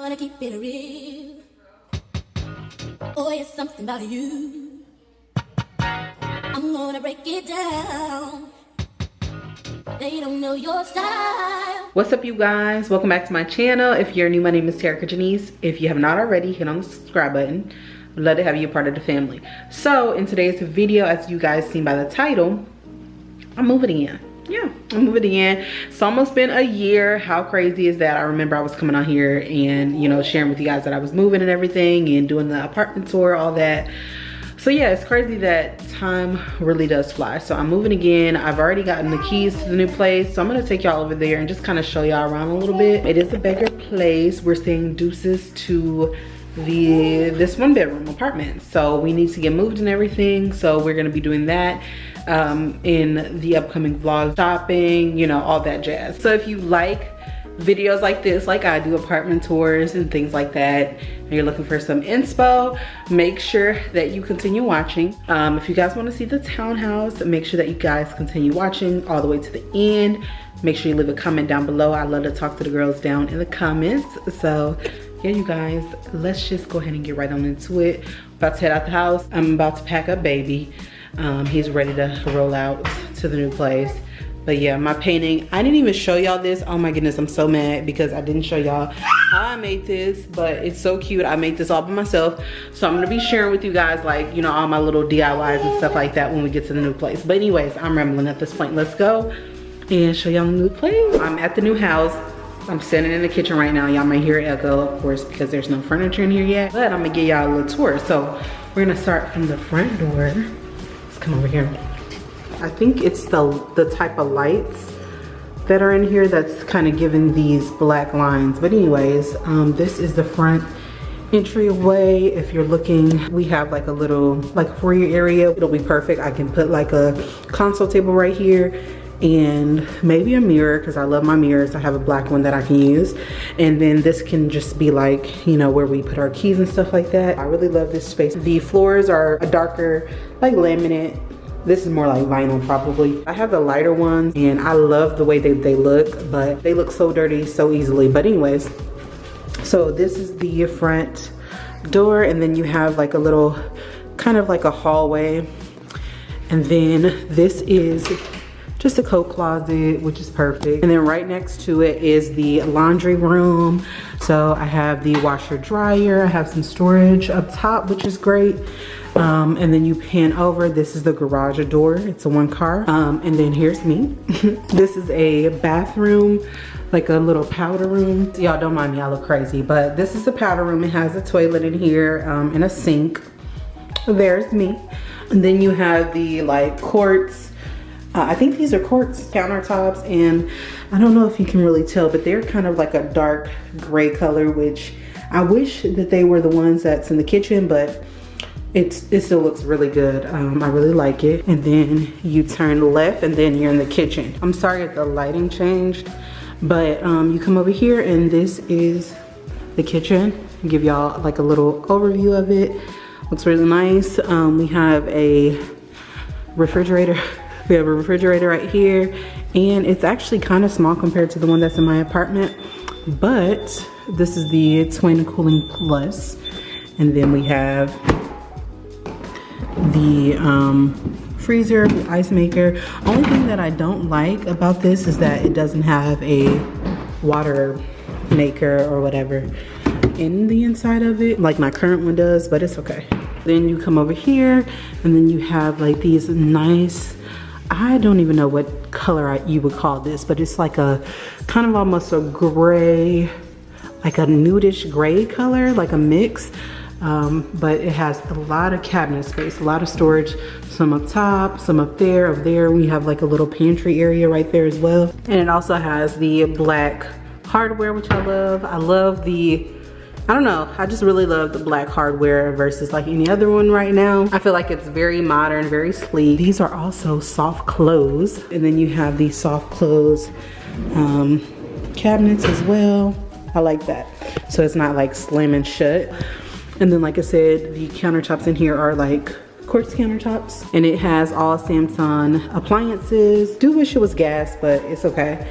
wanna keep it real. Oh, it's something about you. I'm gonna break it down. They don't know your style. What's up, you guys? Welcome back to my channel. If you're new, my name is Terrika Jahniece. If you have not already, hit on the subscribe button. I'd love to have you a part of the family. So in today's video, as you guys seen by the title, I'm moving in. Yeah, I'm moving in. It's almost been a year. How crazy is that? I remember I was coming on here and, you know, sharing with you guys that I was moving and everything and doing the apartment tour, all that. So yeah, it's crazy that time really does fly. So I'm moving again. I've already gotten the keys to the new place. So I'm gonna take y'all over there and just kind of show y'all around a little bit. It is a bigger place. We're saying deuces to this 1-bedroom apartment. So we need to get moved and everything. So we're gonna be doing that in the upcoming vlog, shopping, you know, all that jazz. So if you like videos like this, like I do, apartment tours and things like that, and you're looking for some inspo, make sure that you continue watching. If you guys want to see the townhouse, make sure that you guys continue watching all the way to the end. Make sure you leave a comment down below. I love to talk to the girls down in the comments. So yeah, you guys, let's just go ahead and get right on into it. About to head out the house. I'm about to pack up baby. He's ready to roll out to the new place. But yeah, my painting, I didn't even show y'all this. Oh my goodness, I'm so mad because I didn't show y'all how I made this, but it's so cute. I made this all by myself. So I'm gonna be sharing with you guys, like, you know, all my little DIYs and stuff like that when we get to the new place. But anyways, I'm rambling at this point. Let's go and show y'all the new place. I'm at the new house. I'm standing in the kitchen right now. Y'all might hear it echo, of course, because there's no furniture in here yet. But I'm gonna give y'all a little tour. So we're gonna start from the front door. Let's come over here. I think it's the type of lights that are in here that's kind of giving these black lines. But anyways, this is the front entryway. If you're looking, we have like a little, like for your area, it'll be perfect. I can put like a console table right here and maybe a mirror, because I love my mirrors. I have a black one that I can use. And then this can just be like, you know, where we put our keys and stuff like that. I really love this space. The floors are a darker, like laminate. This is more like vinyl probably. I have the lighter ones and I love the way they look, but they look so dirty so easily. But anyways, so this is the front door, and then you have like a little, kind of like a hallway. And then this is just a coat closet, which is perfect. And then right next to it is the laundry room. So I have the washer dryer. I have some storage up top, which is great. And then you pan over, this is the garage door. It's a 1-car. And then here's me. This is a bathroom, like a little powder room. Y'all don't mind me, I look crazy, but this is the powder room. It has a toilet in here and a sink. There's me. And then you have the like quartz, I think these are quartz countertops, and I don't know if you can really tell, but they're kind of like a dark gray color, which I wish that they were the ones that's in the kitchen, but it still looks really good. I really like it. And then you turn left and then you're in the kitchen. I'm sorry if the lighting changed, but you come over here and this is the kitchen. I'll give y'all like a little overview of it. Looks really nice. We have a refrigerator. We have a refrigerator right here, and it's actually kind of small compared to the one that's in my apartment, but this is the Twin Cooling Plus. And then we have the freezer, the ice maker. Only thing that I don't like about this is that it doesn't have a water maker or whatever in the inside of it, like my current one does, but it's okay. Then you come over here, and then you have like these nice, I don't even know what color you would call this, but it's like a kind of almost a gray, like a nudish gray color, like a mix. But it has a lot of cabinet space, a lot of storage, some up top, some up there. Over there we have like a little pantry area right there as well. And it also has the black hardware, which I love. I love the, I don't know, I just really love the black hardware versus like any other one right now. I feel like it's very modern, very sleek. These are also soft close. And then you have these soft close cabinets as well. I like that. So it's not like slamming shut. And then like I said, the countertops in here are like quartz countertops. And it has all Samsung appliances. Do wish it was gas, but it's okay.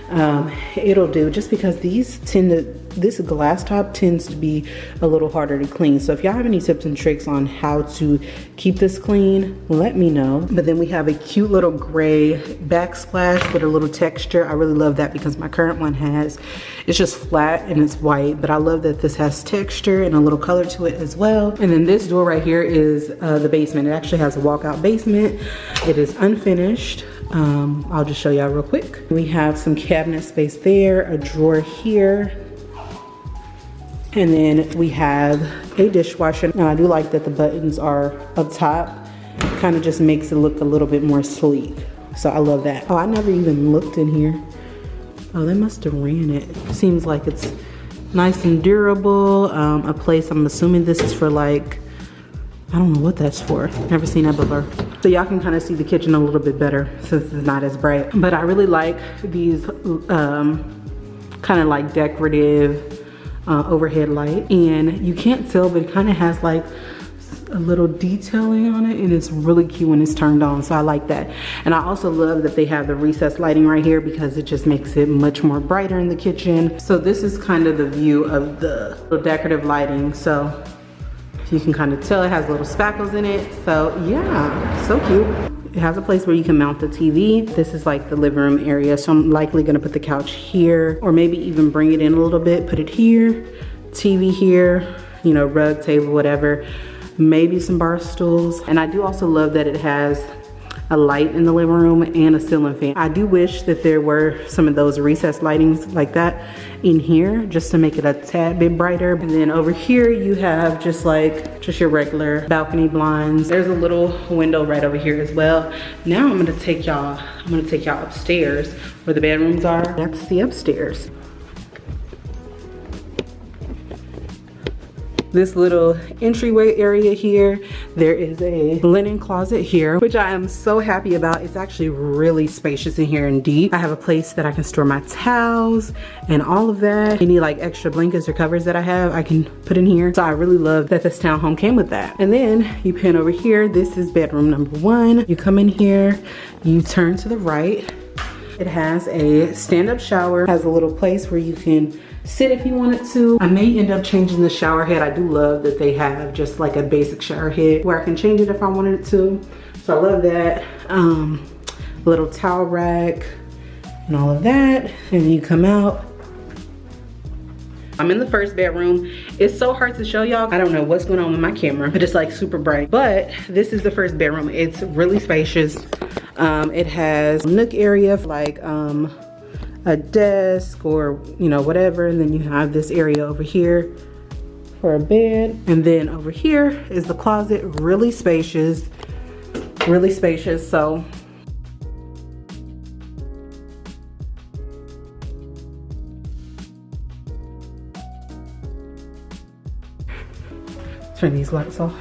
It'll do, just because these tend to this glass top tends to be a little harder to clean. So if y'all have any tips and tricks on how to keep this clean, let me know. But then we have a cute little gray backsplash with a little texture. I really love that because my current one it's just flat and it's white, but I love that this has texture and a little color to it as well. And then this door right here is the basement. It actually has a walkout basement. It is unfinished. I'll just show y'all real quick. We have some cabinet space there, a drawer here, and then we have a dishwasher. And I do like that the buttons are up top. Kind of just makes it look a little bit more sleek. So I love that. Oh, I never even looked in here. Oh, they must have ran it. Seems like it's nice and durable. A place, I'm assuming this is for like, I don't know what that's for. Never seen that before. So y'all can kind of see the kitchen a little bit better since it's not as bright. But I really like these kind of like decorative overhead light. And you can't tell, but it kind of has like a little detailing on it, and it's really cute when it's turned on, so I like that. And I also love that they have the recessed lighting right here because it just makes it much more brighter in the kitchen. So this is kind of the view of the decorative lighting. So you can kind of tell it has little spackles in it. So yeah, so cute. It has a place where you can mount the TV. This is like the living room area, so I'm likely gonna put the couch here, or maybe even bring it in a little bit, put it here, TV here, you know, rug, table, whatever. Maybe some bar stools. And I do also love that it has a light in the living room and a ceiling fan. I do wish that there were some of those recessed lightings like that in here just to make it a tad bit brighter. And then over here you have just your regular balcony blinds. There's a little window right over here as well. Now I'm gonna take y'all upstairs where the bedrooms are. That's the upstairs. This little entryway area here, there is a linen closet here, which I am so happy about. It's actually really spacious in here and deep. I have a place that I can store my towels and all of that. Any like extra blankets or covers that I have, I can put in here. So I really love that this townhome came with that. And then you pan over here, this is bedroom number 1. You come in here, you turn to the right. It has a stand-up shower, has a little place where you can sit if you wanted to. I may end up changing the shower head. I do love that they have just like a basic shower head where I can change it if I wanted to. So I love that. Little towel rack and all of that. And you come out. I'm in the first bedroom. It's so hard to show y'all. I don't know what's going on with my camera, but it's like super bright. But this is the first bedroom. It's really spacious. It has a nook area for like a desk or, you know, whatever. And then you have this area over here for a bed. And then over here is the closet, really spacious, really spacious. So turn these lights off.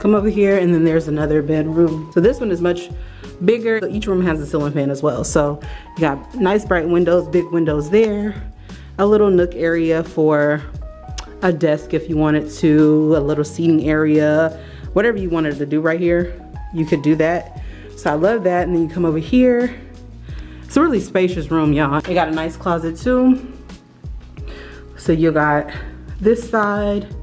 Come over here, and then there's another bedroom. So this one is much bigger. Each room has a ceiling fan as well. So you got nice bright windows, big windows there, a little nook area for a desk if you wanted to, a little seating area, whatever you wanted to do right here, you could do that. So I love that. And then you come over here. It's a really spacious room, y'all. It got a nice closet too. So you got this side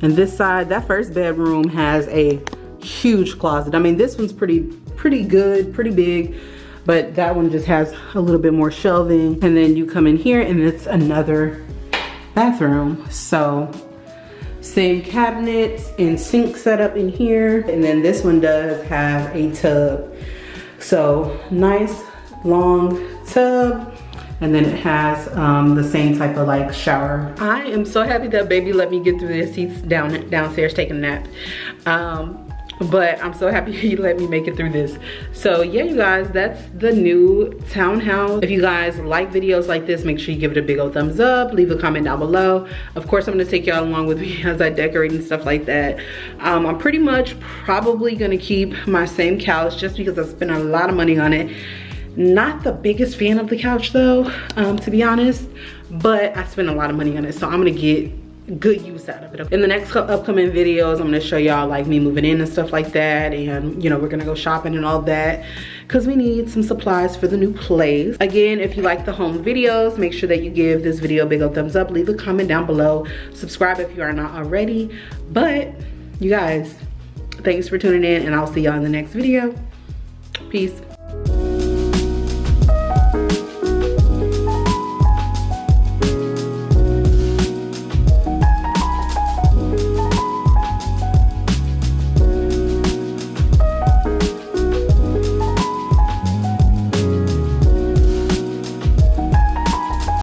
and this side. That first bedroom has a huge closet. I mean, this one's pretty good, pretty big, but that one just has a little bit more shelving. And then you come in here and it's another bathroom. So same cabinets and sink setup in here. And then this one does have a tub. So nice long tub. And then it has the same type of like shower. I am so happy that baby let me get through this. He's downstairs taking a nap. But I'm so happy he let me make it through this. So yeah, you guys, that's the new townhouse. If you guys like videos like this, make sure you give it a big old thumbs up. Leave a comment down below. Of course, I'm gonna take y'all along with me as I decorate and stuff like that. I'm pretty much probably gonna keep my same couch just because I spent a lot of money on it. Not the biggest fan of the couch though, to be honest, but I spent a lot of money on it, so I'm gonna get good use out of it. In the next upcoming videos, I'm gonna show y'all like me moving in and stuff like that, and you know, we're gonna go shopping and all that, because we need some supplies for the new place. Again, if you like the home videos, make sure that you give this video a big old thumbs up, leave a comment down below, subscribe if you are not already. But you guys, thanks for tuning in, and I'll see y'all in the next video. Peace.